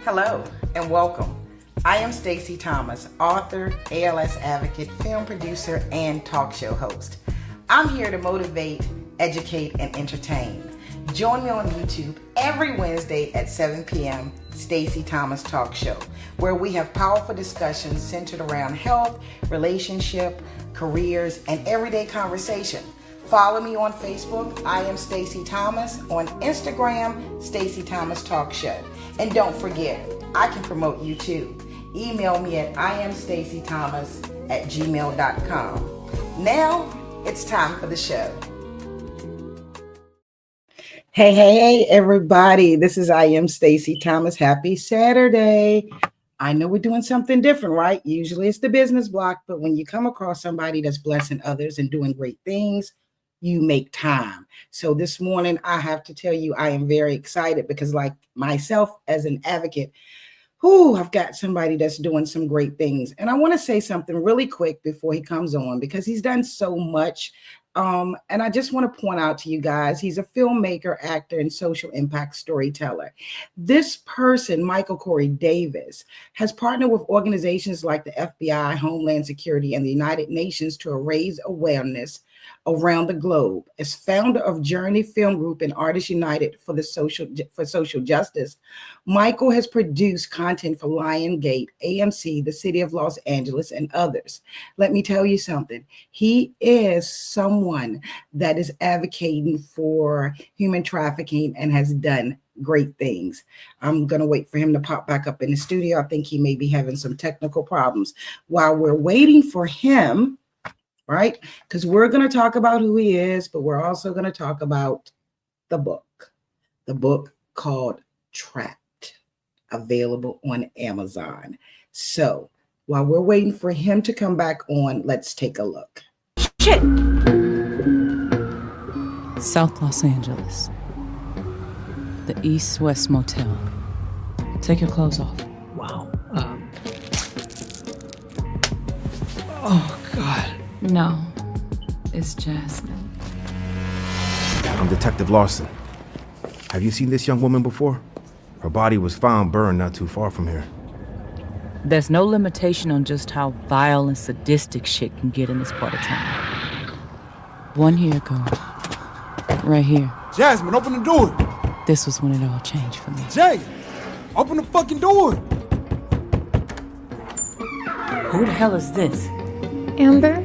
Hello and welcome. I am Stacey Thomas, author, ALS advocate, film producer, and talk show host. I'm here to motivate, educate, and entertain. Join me on YouTube every Wednesday at 7 p.m. Stacey Thomas Talk Show, where we have powerful discussions centered around health, relationship, careers, and everyday conversation. Follow me on Facebook, I am Stacey Thomas, on Instagram, Stacey Thomas Talk Show. And don't forget, I can promote you too. Email me at iamstaceythomas@gmail.com. Now, it's time for the show. Hey, everybody. This is I am Stacey Thomas. Happy Saturday. I know we're doing something different, right? Usually it's the business block, but when you come across somebody that's blessing others and doing great things, you make time. So this morning, I have to tell you, I am very excited because like myself as an advocate, I've got somebody that's doing some great things. And I want to say something really quick before he comes on because he's done so much. And I just want to point out to you guys, he's a filmmaker, actor, and social impact storyteller. This person, Micheal Cory Davis, has partnered with organizations like the FBI, Homeland Security, and the United Nations to raise awareness around the globe. As founder of Journey Film Group and Artists United for social justice, Micheal has produced content for Lionsgate, AMC, the City of Los Angeles, and others. Let me tell you something. He is someone that is advocating for human trafficking and has done great things. I'm going to wait for him to pop back up in the studio. I think he may be having some technical problems. While we're waiting for him, right? Because we're going to talk about who he is, but we're also going to talk about the book called Trapped, available on Amazon. So while we're waiting for him to come back on, let's take a look. Shit! South Los Angeles. The East West Motel. Take your clothes off. Wow. Oh, God. No, it's Jasmine. I'm Detective Lawson. Have you seen this young woman before? Her body was found burned not too far from here. There's no limitation on just how vile and sadistic shit can get in this part of town. 1 year ago, right here. Jasmine, open the door. This was when it all changed for me. Jay, open the fucking door. Who the hell is this? Amber?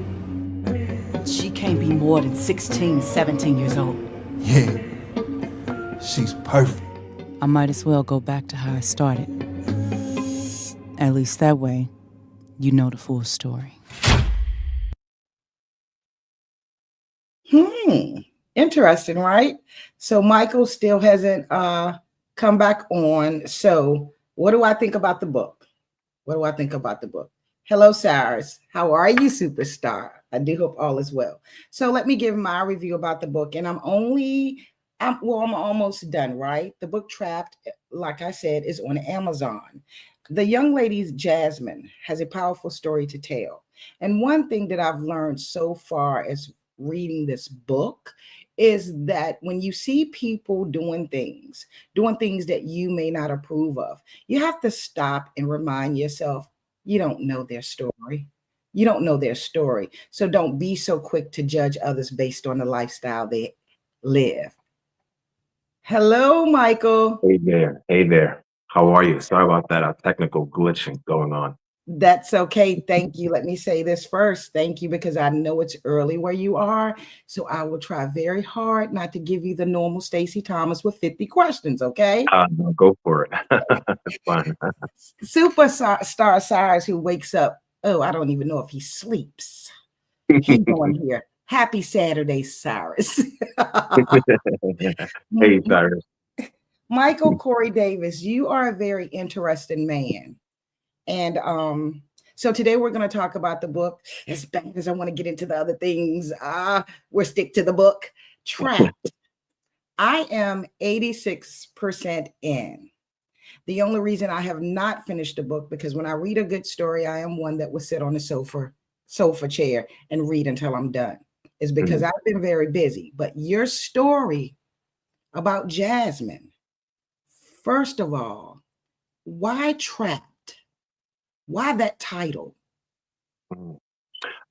She can't be more than 16, 17 years old. Yeah, she's perfect. I might as well go back to how I started. At least that way, you know the full story. Interesting, right? So Micheal still hasn't come back on. So what do I think about the book? Hello, Cyrus. How are you, superstar? I do hope all is well. So let me give my review about the book. And I'm almost done, right? The book Trapped, like I said, is on Amazon. The young lady's Jasmine has a powerful story to tell. And one thing that I've learned so far as reading this book is that when you see people doing things that you may not approve of, you have to stop and remind yourself, you don't know their story. So don't be so quick to judge others based on the lifestyle they live. Hello, Micheal. Hey there. How are you? Sorry about that technical glitching going on. That's okay. Thank you. Let me say this first. Thank you, because I know it's early where you are. So I will try very hard not to give you the normal Stacey Thomas with 50 questions, okay? No, go for it. It's fine. Superstar Cyrus, who wakes up, I don't even know if he sleeps. Keep going here. Happy Saturday, Cyrus. Hey, Cyrus. Micheal Cory Davis, you are a very interesting man. And so today we're going to talk about the book. As bad as I want to get into the other things, we'll stick to the book. Trapped. I am 86% in. The only reason I have not finished the book, because when I read a good story, I am one that will sit on the sofa chair and read until I'm done. Is because I've been very busy. But your story about Jasmine, first of all, Why trapped? Why that title?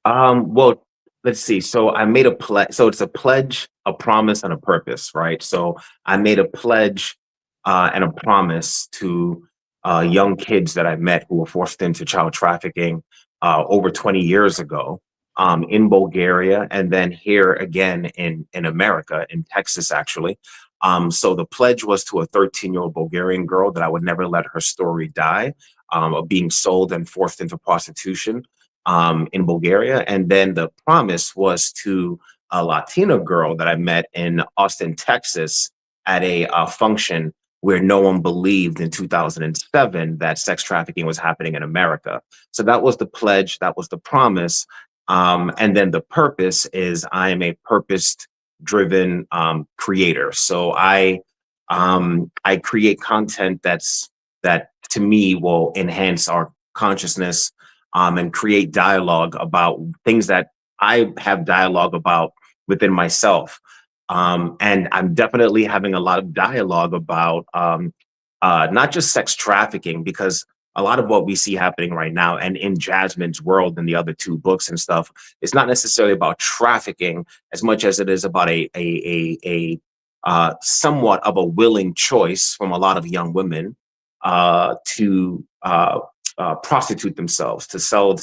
Well, let's see. So I made a pledge. So it's a pledge, a promise, and a purpose, right? So I made a pledge and a promise to young kids that I met who were forced into child trafficking over 20 years ago in Bulgaria, and then here again in America, in Texas, actually. So the pledge was to a 13-year-old Bulgarian girl that I would never let her story die of being sold and forced into prostitution in Bulgaria. And then the promise was to a Latina girl that I met in Austin, Texas, at a function where no one believed in 2007 that sex trafficking was happening in America. So that was the pledge, that was the promise. And then the purpose is I am a purpose-driven creator. So I create content that to me will enhance our consciousness and create dialogue about things that I have dialogue about within myself. And I'm definitely having a lot of dialogue about not just sex trafficking, because a lot of what we see happening right now and in Jasmine's world and the other two books and stuff, it's not necessarily about trafficking as much as it is about a somewhat of a willing choice from a lot of young women to prostitute themselves, to sell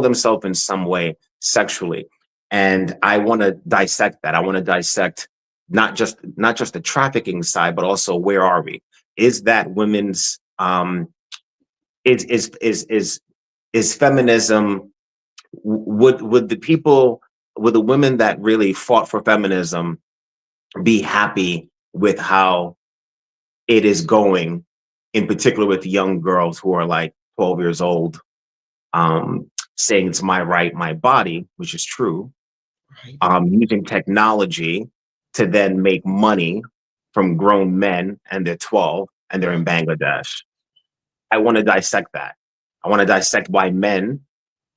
themselves in some way sexually. And I want to dissect that. I want to dissect not just the trafficking side, but also where are we? Is that women's is feminism? Would the people, would the women that really fought for feminism be happy with how it is going, in particular with young girls who are like 12 years old, saying it's my right, my body, which is true, Right. using technology to then make money from grown men and they're 12 and they're in Bangladesh. I want to dissect that. I want to dissect why men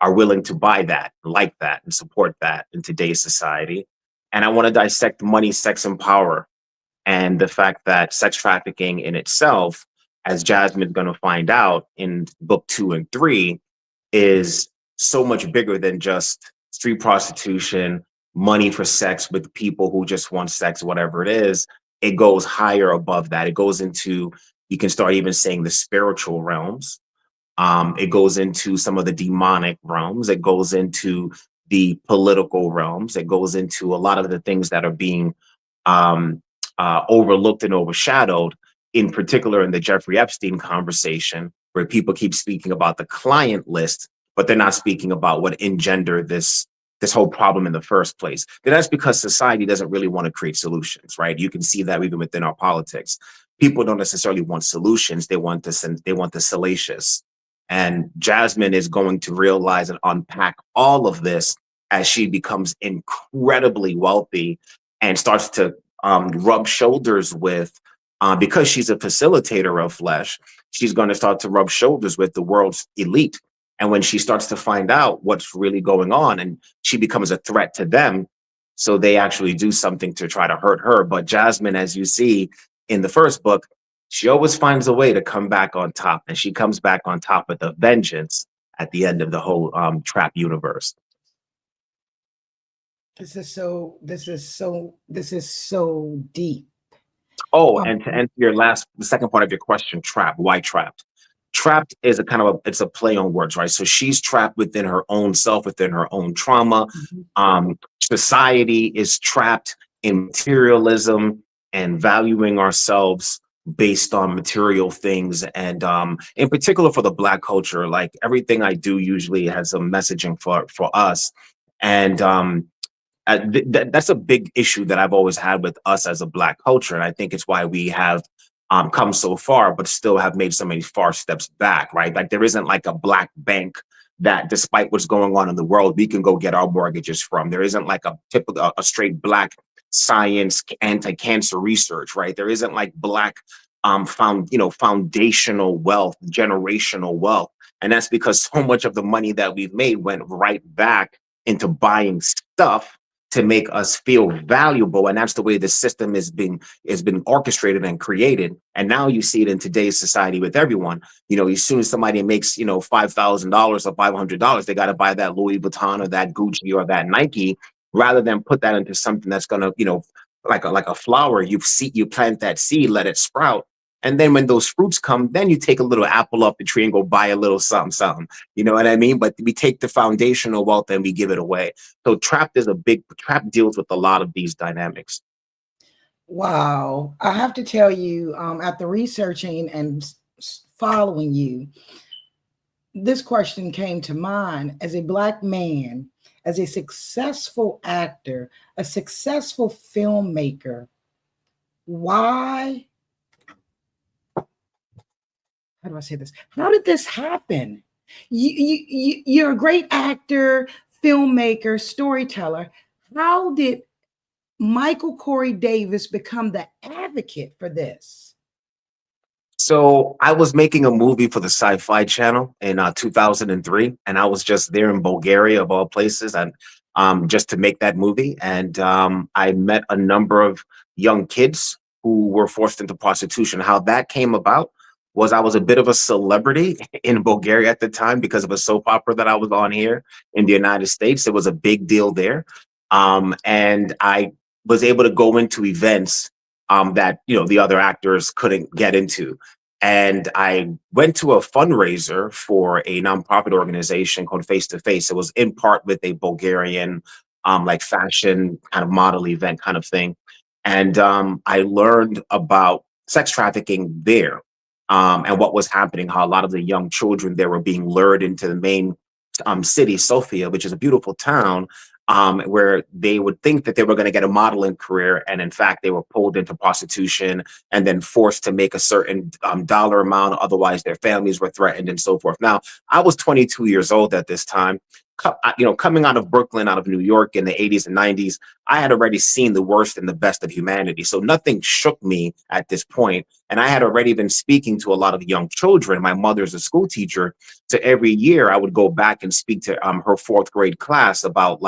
are willing to buy that, like that, and support that in today's society. And I want to dissect money, sex, and power, and the fact that sex trafficking in itself, as Jasmine's going to find out in book 2 and 3, is so much bigger than just street prostitution, money for sex with people who just want sex, whatever it is. It goes higher above that. It goes into, you can start even saying, the spiritual realms. It goes into some of the demonic realms. It goes into the political realms. It goes into a lot of the things that are being overlooked and overshadowed, in particular in the Jeffrey Epstein conversation, where people keep speaking about the client list, but they're not speaking about what engendered this whole problem in the first place. And that's because society doesn't really want to create solutions, right? You can see that even within our politics. People don't necessarily want solutions. They want the salacious. And Jasmine is going to realize and unpack all of this as she becomes incredibly wealthy and starts to rub shoulders with, because she's a facilitator of flesh, she's going to start to rub shoulders with the world's elite. And when she starts to find out what's really going on, and she becomes a threat to them, so they actually do something to try to hurt her. But Jasmine, as you see in the first book, she always finds a way to come back on top, and she comes back on top with a vengeance at the end of the whole trap universe. This is so deep. Oh, and to answer the second part of your question, trap. Why trapped? Trapped is a kind of it's a play on words, right? So she's trapped within her own self, within her own trauma. Society is trapped in materialism and valuing ourselves based on material things. And in particular for the Black culture, like everything I do usually has a messaging for us. And that's a big issue that I've always had with us as a Black culture. And I think it's why we have come so far, but still have made so many far steps back, right? Like there isn't like a Black bank that, despite what's going on in the world, we can go get our mortgages from. There isn't like a typical, a straight Black science anti-cancer research, right? There isn't like Black foundational wealth, generational wealth. And that's because so much of the money that we've made went right back into buying stuff to make us feel valuable, and that's the way the system is been orchestrated and created. And now you see it in today's society with everyone. As soon as somebody makes $5,000 or $500, they got to buy that Louis Vuitton or that Gucci or that Nike, rather than put that into something that's gonna, like a flower. You plant that seed, let it sprout, and then when those fruits come, then you take a little apple off the tree and go buy a little something, something. You know what I mean? But we take the foundational wealth and we give it away. So trap deals with a lot of these dynamics. Wow. I have to tell you, after researching and following you, this question came to mind. As a Black man, as a successful actor, a successful filmmaker, why, how do I say this? How did this happen? You're a great actor, filmmaker, storyteller. How did Micheal Cory Davis become the advocate for this? So I was making a movie for the Sci-Fi Channel in 2003, and I was just there in Bulgaria, of all places, and just to make that movie. And I met a number of young kids who were forced into prostitution. How that came about was I was a bit of a celebrity in Bulgaria at the time because of a soap opera that I was on here in the United States. It was a big deal there, and I was able to go into events that the other actors couldn't get into. And I went to a fundraiser for a nonprofit organization called Face to Face. It was in part with a Bulgarian like fashion kind of model event kind of thing. And I learned about sex trafficking there, and what was happening, how a lot of the young children there were being lured into the main city, Sofia, which is a beautiful town, where they would think that they were going to get a modeling career, and in fact, they were pulled into prostitution and then forced to make a certain dollar amount. Otherwise, their families were threatened and so forth. Now, I was 22 years old at this time. Coming out of Brooklyn, out of New York in the 80s and 90s, I had already seen the worst and the best of humanity. So nothing shook me at this point. And I had already been speaking to a lot of young children. My mother's a school teacher. So every year I would go back and speak to her fourth grade class about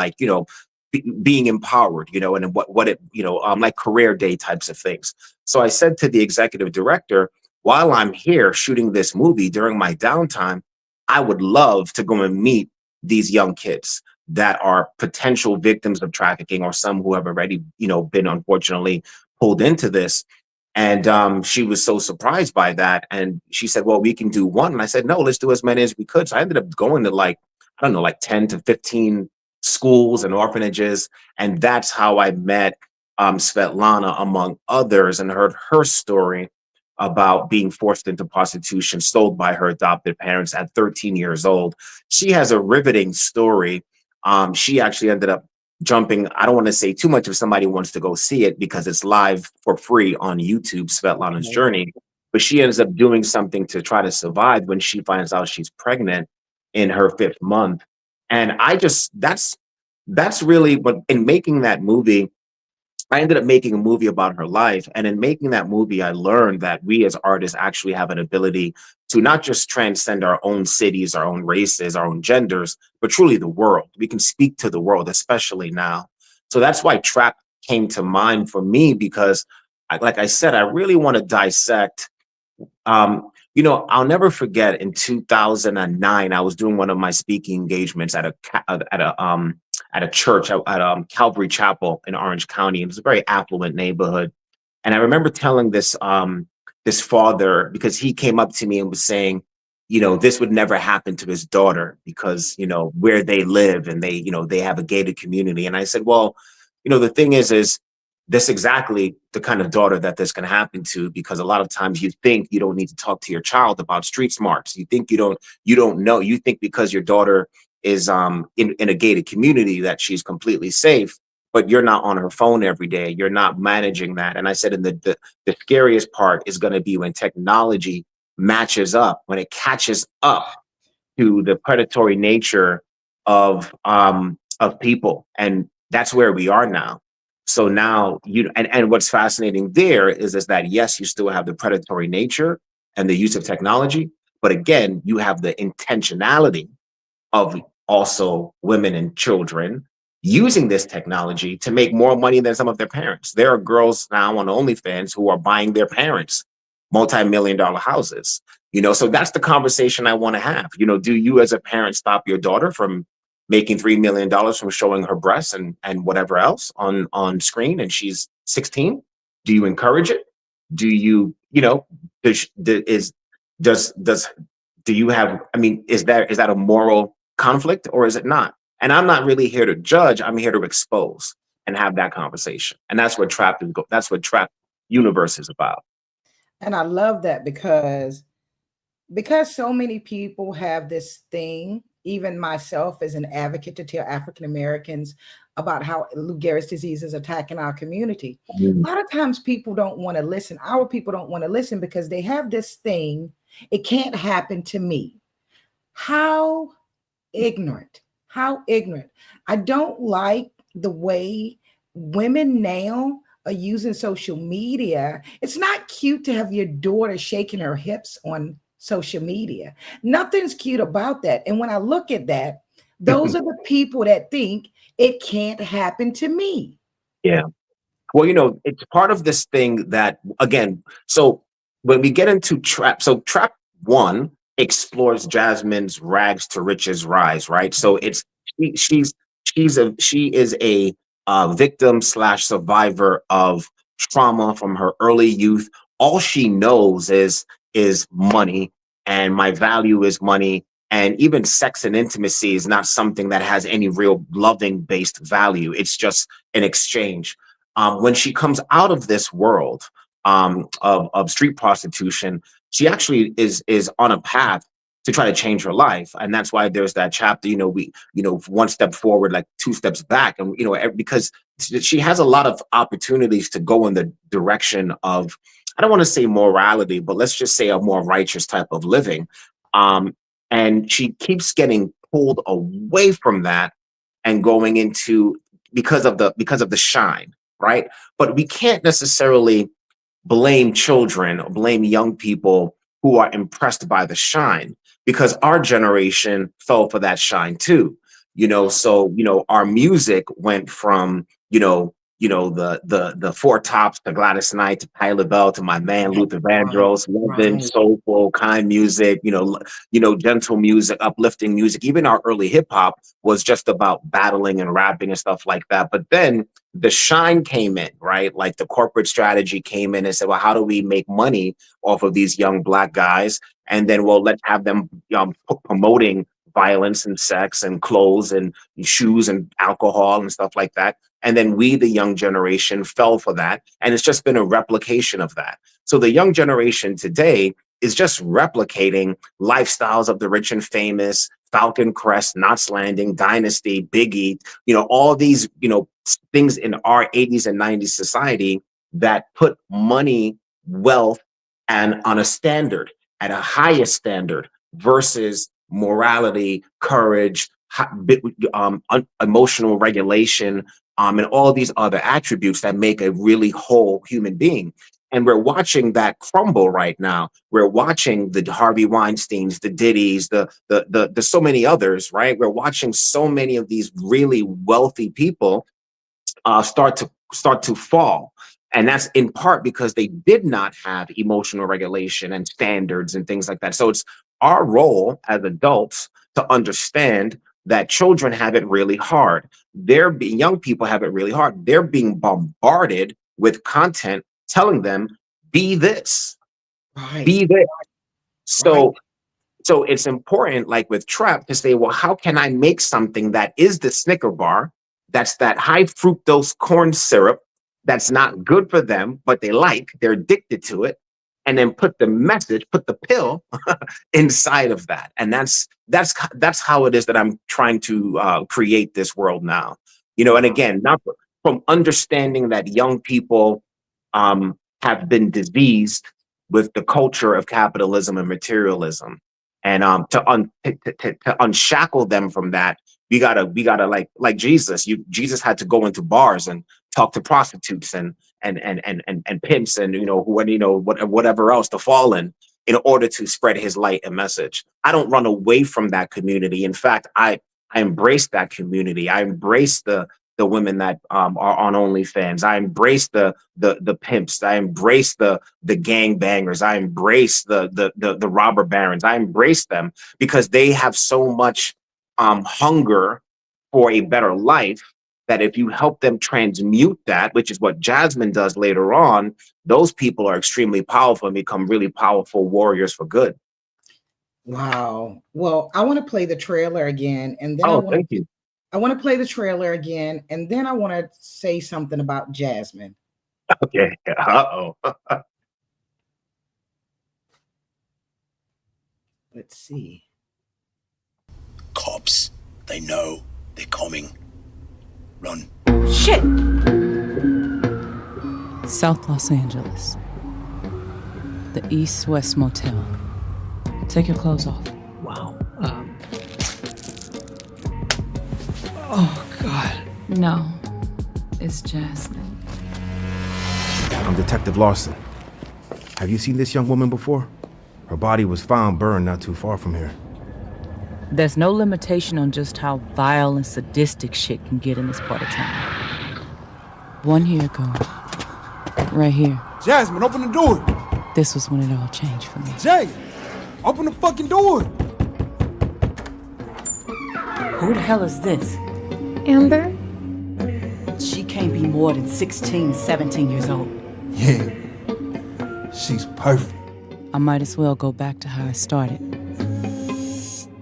being empowered, and what it, like career day types of things. So I said to the executive director, while I'm here shooting this movie during my downtime, I would love to go and meet these young kids that are potential victims of trafficking, or some who have already, been unfortunately pulled into this. And she was so surprised by that. And she said, well, we can do one. And I said, no, let's do as many as we could. So I ended up going to like 10 to 15 schools and orphanages. And that's how I met Svetlana, among others, and heard her story about being forced into prostitution, sold by her adopted parents at 13 years old. She has a riveting story. She actually ended up jumping. I don't want to say too much if somebody wants to go see it, because it's live for free on YouTube, Svetlana's journey. But she ends up doing something to try to survive when she finds out she's pregnant in her 5th month. And that's really what, in making that movie, I ended up making a movie about her life. And in making that movie, I learned that we as artists actually have an ability to not just transcend our own cities, our own races, our own genders, but truly the world. We can speak to the world, especially now. So that's why trap came to mind for me, because like I said, I really want to dissect. I'll never forget, in 2009, I was doing one of my speaking engagements at a church at Calvary Chapel in Orange County. It was a very affluent neighborhood. And I remember telling this father, because he came up to me and was saying, this would never happen to his daughter because, where they live, and they have a gated community. And I said, well, the thing is this exactly the kind of daughter that this can happen to, because a lot of times you think you don't need to talk to your child about street smarts. You think you don't know. You think because your daughter is in a gated community that she's completely safe, but you're not on her phone every day. You're not managing that. And I said, and the scariest part is going to be when technology matches up, when it catches up to the predatory nature of people. And that's where we are now. So now and what's fascinating there is that, yes, you still have the predatory nature and the use of technology, but again, you have the intentionality of also women and children using this technology to make more money than some of their parents. There are girls now on OnlyFans who are buying their parents multi-million-dollar houses. So that's the conversation I want to have. Do you as a parent stop your daughter from making $3 million from showing her breasts and whatever else on screen, and she's 16? Do you encourage it? Do you, does does do you have, is that a moral conflict, or is it not? And I'm not really here to judge. I'm here to expose and have that conversation. And that's what that's what Trap Universe is about. And I love that because so many people have this thing, even myself as an advocate to tell African Americans about how Lou Gehrig's disease is attacking our community. A lot of times people don't want to listen. Our people don't want to listen because they have this thing, it can't happen to me. How ignorant. How ignorant. I don't like the way women now are using social media. It's not cute to have your daughter shaking her hips on social media. Nothing's cute about that. And when I look at that, those are the people that think it can't happen to me. Yeah. Well, it's part of this thing that, again, so when we get into Trap One explores Jasmine's rags to riches rise, right? So she, she's she is a victim slash survivor of trauma from her early youth. All she knows is money, and my value is money. And even sex and intimacy is not something that has any real loving based value. It's just an exchange. When she comes out of this world of street prostitution, she actually is on a path to try to change her life, and that's why there's that chapter. One step forward, like two steps back, and because she has a lot of opportunities to go in the direction of, I don't want to say morality, but let's just say a more righteous type of living. And she keeps getting pulled away from that and going into because of the shine, right? But we can't necessarily blame children or blame young people who are impressed by the shine, because our generation fell for that shine too. So our music went from the Four Tops to Gladys Knight to Tyler Bell to my man Luther Right, Vandross, loving right. soulful, kind music, gentle music, uplifting music. Even our early hip hop was just about battling and rapping and stuff like that. But then the shine came in, right? Like the corporate strategy came in and said, well, how do we make money off of these young Black guys? And then, well, let's have them promoting violence and sex and clothes and shoes and alcohol and stuff like that. And then we, the young generation, fell for that. And it's just been a replication of that. So the young generation today is just replicating lifestyles of the rich and famous, Falcon Crest, Knots Landing, Dynasty, Biggie, all these, things in our 80s and 90s society that put money, wealth, and on a standard, at a highest standard versus morality, courage, emotional regulation, and all these other attributes that make a really whole human being. And we're watching that crumble right now. We're watching the Harvey Weinsteins, the Diddy's, the so many others, right? We're watching so many of these really wealthy people start to fall. And that's in part because they did not have emotional regulation and standards and things like that. So it's our role as adults to understand that children have it really hard. Young people have it really hard. They're being bombarded with content telling them, be this, Right, be this. right. So it's important, like with Trap, to say, well, how can I make something that is the Snicker bar, that's that high fructose corn syrup, that's not good for them, but they're addicted to it, and then put the pill inside of that. And that's how it is that I'm trying to create this world now. And again, not from understanding that young people have been diseased with the culture of capitalism and materialism, and to unshackle them from that, we gotta like Jesus had to go into bars and talk to prostitutes and pimps and whatever else to fall in order to spread his light and message. I don't run away from that community. In fact, I I embrace that community. I embrace the women that are on OnlyFans. I embrace the pimps. I embrace the gangbangers. I embrace the robber barons. I embrace them because they have so much hunger for a better life, that if you help them transmute that, which is what Jasmine does later on, those people are extremely powerful and become really powerful warriors for good. Wow. Well, I want to play the trailer again, and then Oh, thank you. I want to play the trailer again, and then I want to say something about Jasmine. Okay. Uh-oh. Let's see. Cops, they know they're coming. Run. Shit! South Los Angeles. The East West Motel. Take your clothes off. Wow. Oh, God. No, it's Jasmine. I'm Detective Lawson. Have you seen this young woman before? Her body was found burned not too far from here. There's no limitation on just how vile and sadistic shit can get in this part of town. 1 year ago, right here, Jasmine, open the door. this was when it all changed for me. Jay, open the fucking door. Who the hell is this? Amber? She can't be more than 16, 17 years old. Yeah, she's perfect. I might as well go back to how I started.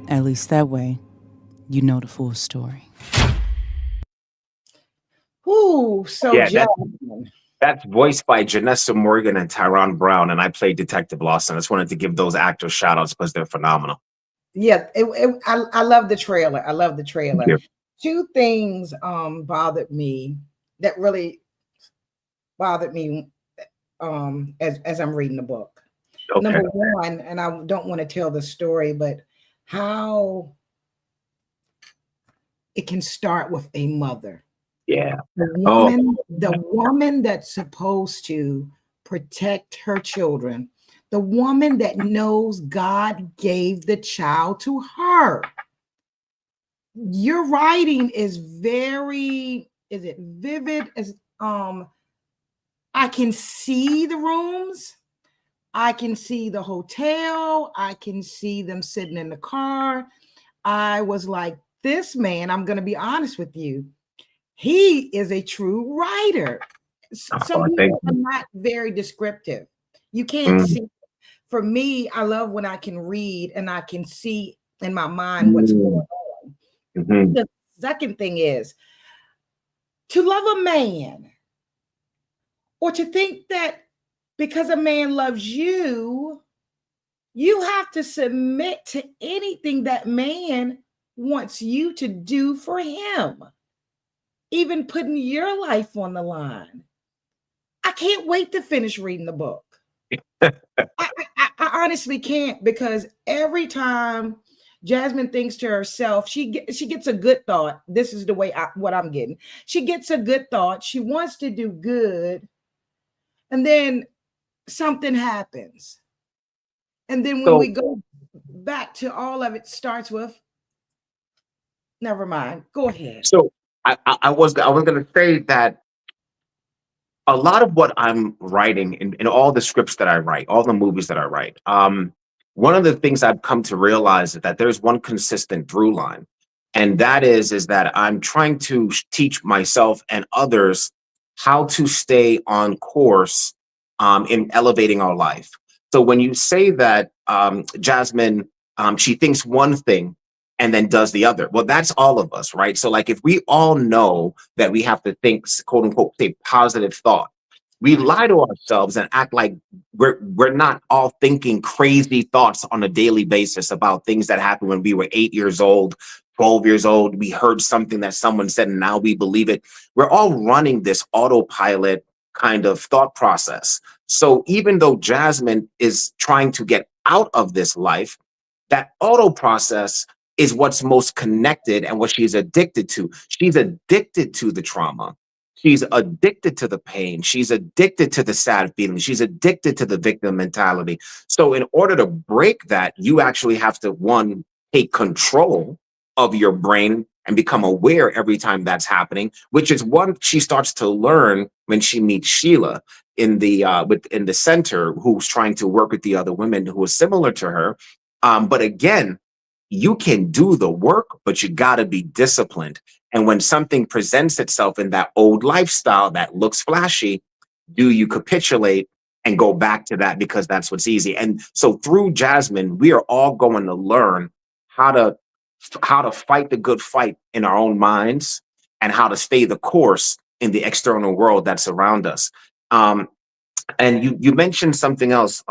At least that way, you know the full story. Ooh, so Yeah, Jasmine. that's voiced by Janessa Morgan and Tyrone Brown, and I played Detective Lawson. I just wanted to give those actors shout outs because they're phenomenal. Yeah, I love the trailer. I love the trailer. Thank you. Two things bothered me that really bothered me as I'm reading the book. Okay. Number one, and I don't want to tell the story, but how it can start with a mother. Yeah. The woman that's supposed to protect her children, the woman that knows God gave the child to her. Your writing is very, is it vivid? As I can see the rooms, I can see the hotel, I can see them sitting in the car. I was like, this man, I'm going to be honest with you, he is a true writer. Some people are not very descriptive. You can't see. For me, I love when I can read and I can see in my mind what's going on. The second thing is to love a man, or to think that because a man loves you, you have to submit to anything that man wants you to do for him, even putting your life on the line. I can't wait to finish reading the book. I honestly can't, because every time Jasmine thinks to herself, she gets a good thought. This is the way what I'm getting. She gets a good thought. She wants to do good. And then something happens. And then when we go back to all of it starts with, never mind. Go ahead. So I was going to say that a lot of what I'm writing in all the scripts that I write, all the movies that I write, one of the things I've come to realize is that there's one consistent through line. And that is that I'm trying to teach myself and others how to stay on course in elevating our life. So when you say that Jasmine, she thinks one thing and then does the other. Well, that's all of us, right? So like if we all know that we have to think, quote unquote, say positive thought, we lie to ourselves and act like we're not all thinking crazy thoughts on a daily basis about things that happened when we were 8 years old, 12 years old. We heard something that someone said and now we believe it. We're all running this autopilot kind of thought process. So even though Jasmine is trying to get out of this life, that auto process is what's most connected and what she's addicted to. She's addicted to the trauma. She's addicted to the pain. She's addicted to the sad feelings. She's addicted to the victim mentality. So in order to break that, you actually have to, one, take control of your brain and become aware every time that's happening, which is what she starts to learn when she meets Sheila in the in the center, who's trying to work with the other women who are similar to her. But again, you can do the work, but you got to be disciplined. And when something presents itself in that old lifestyle that looks flashy, do you capitulate and go back to that because that's what's easy? And so through Jasmine, we are all going to learn how to fight the good fight in our own minds and how to stay the course in the external world that's around us. And you mentioned something else.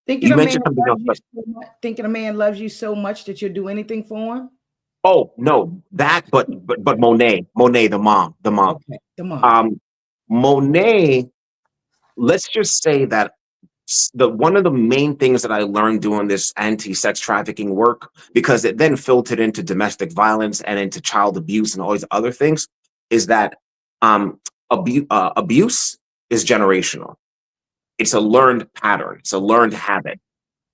Thinking You a man mentioned something else, loves you so much, thinking a man loves you so much that you'll do anything for him. oh no, that but Monet, the mom. Okay, come on. Um, Monet, let's just say that the one of the main things that I learned doing this anti-sex trafficking work, because it then filtered into domestic violence and into child abuse and all these other things, is that abuse is generational. It's a learned pattern. It's a learned habit.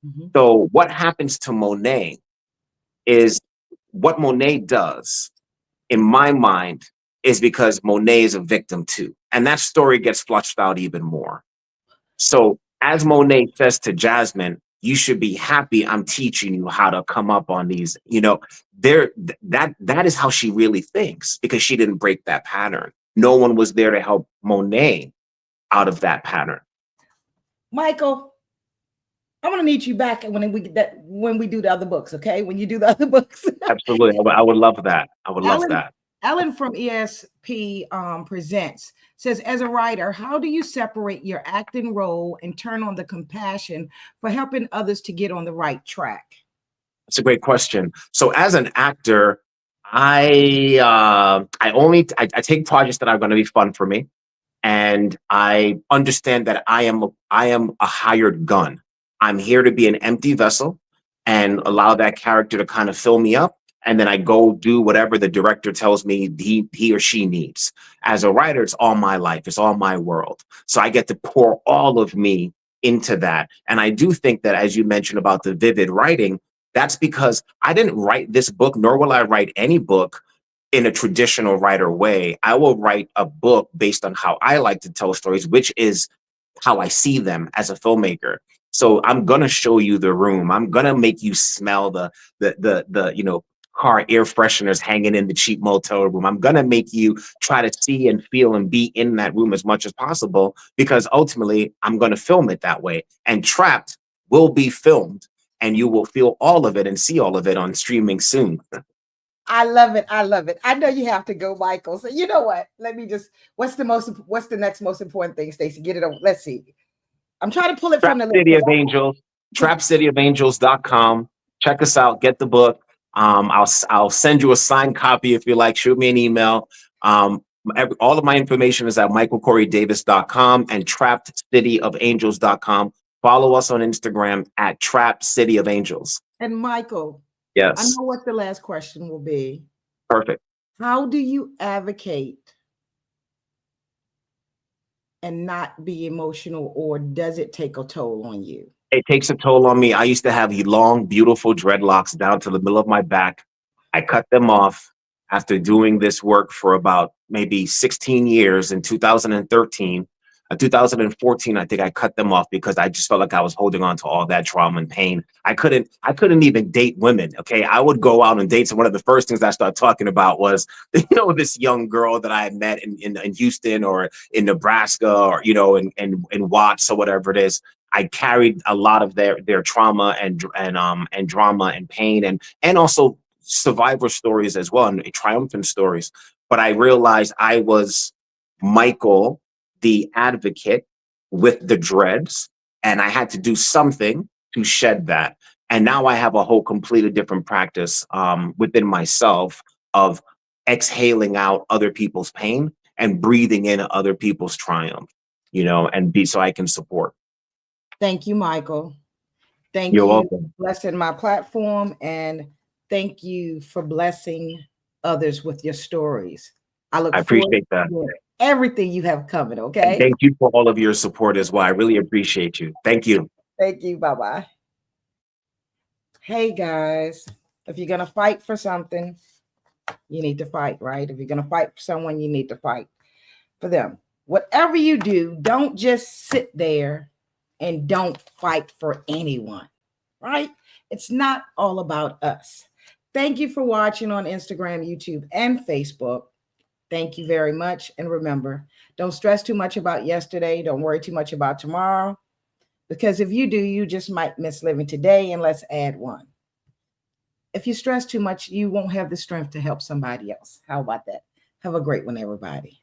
Mhm. So what happens to Monet is what Monet does, in my mind, is because Monet is a victim too. And that story gets flushed out even more. So as Monet says to Jasmine, you should be happy I'm teaching you how to come up on these, that is how she really thinks, because she didn't break that pattern. No one was there to help Monet out of that pattern. Michael, I'm gonna need you back when we do the other books, okay? When you do the other books. Absolutely. I would love that. I would love Ellen, that. Ellen from ESP Presents says, as a writer, how do you separate your acting role and turn on the compassion for helping others to get on the right track? That's a great question. So as an actor, I take projects that are going to be fun for me, and I understand that I am a hired gun. I'm here to be an empty vessel and allow that character to kind of fill me up, and then I go do whatever the director tells me he or she needs. As a writer, it's all my life, it's all my world. So I get to pour all of me into that. And I do think that, as you mentioned about the vivid writing, that's because I didn't write this book, nor will I write any book in a traditional writer way. I will write a book based on how I like to tell stories, which is how I see them as a filmmaker. So I'm gonna show you the room. I'm gonna make you smell the car air fresheners hanging in the cheap motel room. I'm gonna make you try to see and feel and be in that room as much as possible, because ultimately I'm gonna film it that way. And Trapped will be filmed, and you will feel all of it and see all of it on streaming soon. I love it. I love it. I know you have to go, Michael. So you know what? Let me just, what's the next most important thing, Stacey? Get it over. Let's see. I'm trying to pull it Trap from the City list. of Angels, trapcityofangels.com. Check us out. Get the book. I'll send you a signed copy if you like. Shoot me an email. All of my information is at michealcorydavis.com and trappedcityofangels.com. Follow us on Instagram at Trapped City of Angels. And Michael, I Yes. know what the last question will be. Perfect. How do you advocate and not be emotional, or does it take a toll on you? It takes a toll on me. I used to have long, beautiful dreadlocks down to the middle of my back. I cut them off after doing this work for about maybe 16 years in 2013. 2014, I think I cut them off because I just felt like I was holding on to all that trauma and pain. I couldn't even date women. Okay. I would go out on dates, and one of the first things I started talking about was, this young girl that I had met in Houston or in Nebraska, or, in Watts or whatever it is. I carried a lot of their trauma and drama and pain, and also survivor stories as well, and triumphant stories. But I realized I was Michael, the advocate with the dreads, and I had to do something to shed that. And now I have a whole completely different practice within myself of exhaling out other people's pain and breathing in other people's triumph, so I can support. Thank you, Michael. Thank You're you welcome. for blessing my platform, and thank you for blessing others with your stories. I look I forward appreciate that. to everything you have coming, And okay? thank you for all of your support as well. I really appreciate you. Thank you. Thank you. Bye-bye. Hey guys, if you're going to fight for something, you need to fight, right? If you're going to fight for someone, you need to fight for them. Whatever you do, don't just sit there and don't fight for anyone, right? It's not all about us. Thank you for watching on Instagram, YouTube, and Facebook. Thank you very much. And remember, don't stress too much about yesterday. Don't worry too much about tomorrow. Because if you do, you just might miss living today. And let's add one. If you stress too much, you won't have the strength to help somebody else. How about that? Have a great one, everybody.